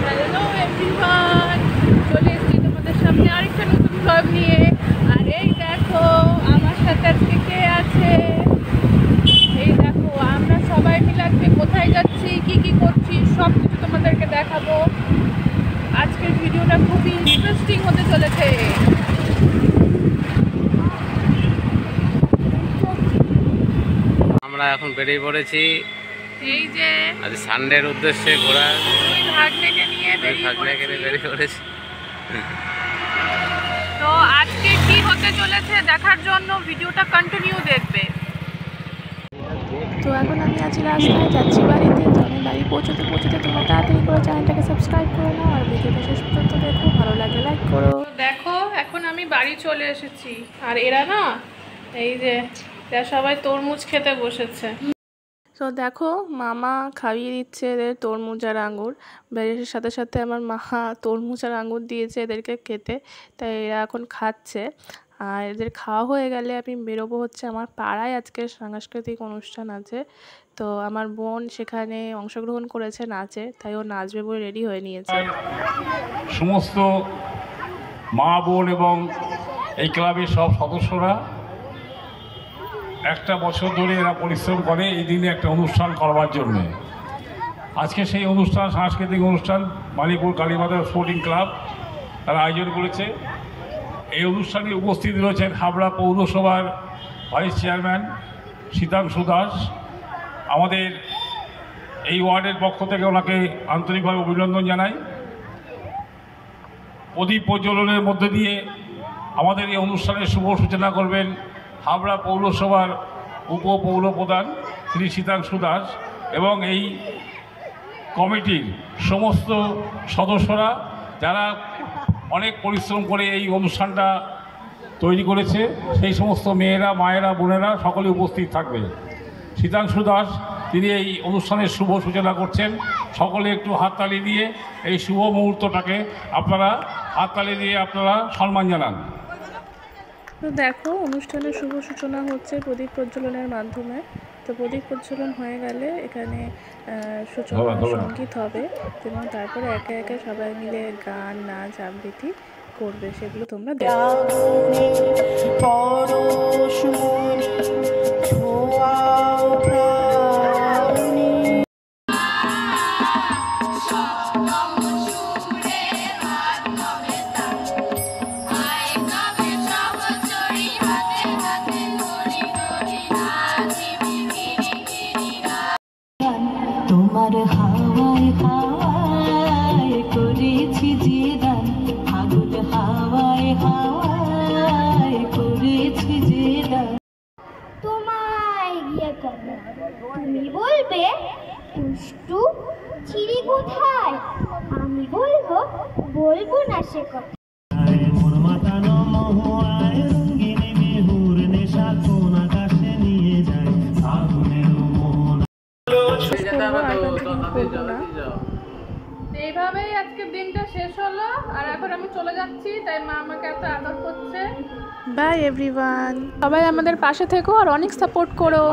Hello everyone, চলে এসেছি তোমাদের সামনে আরেকটা নতুন ব্লগ নিয়ে। আর এই দেখো আমার সাথে আজকে কে আছে। এই দেখো আমরা সবাই মিলে আজকে কোথায় যাচ্ছি, কি কি করছি সব কিছু তোমাদেরকে দেখাবো। আজকের ভিডিওটা খুবই ইন্টারেস্টিং হতে চলেছে। আমরা এখন বেরিয়ে পড়েছি এই যে আজ সানডের উদ্দেশ্যে ঘোরার। ভাগ্নেকে নিয়ে বেরিয়ে পড়েছি। তো আজকে কি হতে চলেছে দেখার জন্য ভিডিওটা কন্টিনিউ দেখবে। তো এখন আমি আছি রাস্তায়, যাচ্ছি বাড়িতে। তো আমি বাড়ি পৌঁছতে তোমরা তাড়াতাড়ি করে চ্যানেলটাকে সাবস্ক্রাইব করে নাও আর ভিডিওটা শেষ পর্যন্ত দেখো, ভালো লাগে লাইক করো। দেখো এখন আমি বাড়ি চলে এসেছি আর এরা না এই যে এরা সবাই তরমুজ খেতে বসেছে। তো দেখো মামা খাইয়ে দিচ্ছে এদের তরমুজ আর আঙুর। বেরিয়ে সাথে সাথে আমার মা তরমুজ আর আঙুর দিয়েছে এদেরকে খেতে, তাই এরা এখন খাচ্ছে। আর এদের খাওয়া হয়ে গেলে আমি বেরোবো হচ্ছে আমার পাড়ায়। আজকে সাংস্কৃতিক অনুষ্ঠান আছে, তো আমার বোন সেখানে অংশগ্রহণ করেছে নাচে, তাই ও নাচবে বলে রেডি হয়ে নিয়েছে। সমস্ত মা বোন এবং এই ক্লাবের সব সদস্যরা একটা বছর ধরে এরা পরিশ্রম করে এই দিনে একটা অনুষ্ঠান করবার জন্যে। আজকে সেই অনুষ্ঠান, সাংস্কৃতিক অনুষ্ঠান মালিকপুর কালীবাজার স্পোর্টিং ক্লাব তারা আয়োজন করেছে। এই অনুষ্ঠানে উপস্থিত রয়েছেন হাবড়া পৌরসভার ভাইস চেয়ারম্যান শীতাংশু দাস। আমাদের এই ওয়ার্ডের পক্ষ থেকে ওনাকে আন্তরিকভাবে অভিনন্দন জানাই। প্রদীপ প্রজ্বলনের মধ্যে দিয়ে আমাদের এই অনুষ্ঠানের শুভ সূচনা করবেন হাবড়া পৌরসভার উপপৌরপ্রধান শ্রী শীতাংশু দাস এবং এই কমিটির সমস্ত সদস্যরা যারা অনেক পরিশ্রম করে এই অনুষ্ঠানটা তৈরি করেছে। সেই সমস্ত মেয়েরা, মায়েরা, বোনেরা সকলে উপস্থিত থাকবে। শীতাংশু দাস তিনি এই অনুষ্ঠানের শুভ সূচনা করছেন। সকলে একটু হাততালি দিয়ে এই শুভ মুহূর্তটাকে আপনারা হাততালি দিয়ে আপনারা সম্মান জানান। তো দেখো অনুষ্ঠানের শুভ সূচনা হচ্ছে প্রদীপ প্রজ্বলনের মাধ্যমে। তো প্রদীপ প্রজ্বলন হয়ে গেলে এখানে সূচনা সঙ্গীত হবে এবং তারপরে একে একে সবাই মিলে গান, নাচ, আবৃত্তি করবে, সেগুলো তোমরা দেখো। তোমার হাওয়ায় হাওয়ায় করেছি যে দান, আগুন হাওয়ায় হাওয়ায় করেছি যে দান। তোমায় গিয়ে কবে তুমি বলবে দুষ্টু চিড়ি কোথায়, আমি বলবো না সে কথা। এইভাবেই আজকের দিনটা শেষ হলো আর এখন আমি চলে যাচ্ছি, তাই মা আমাকে এত আদর করছে। বাই এভরিওয়ান, সবাই আমাদের পাশে থেকো আর অনেক সাপোর্ট করো।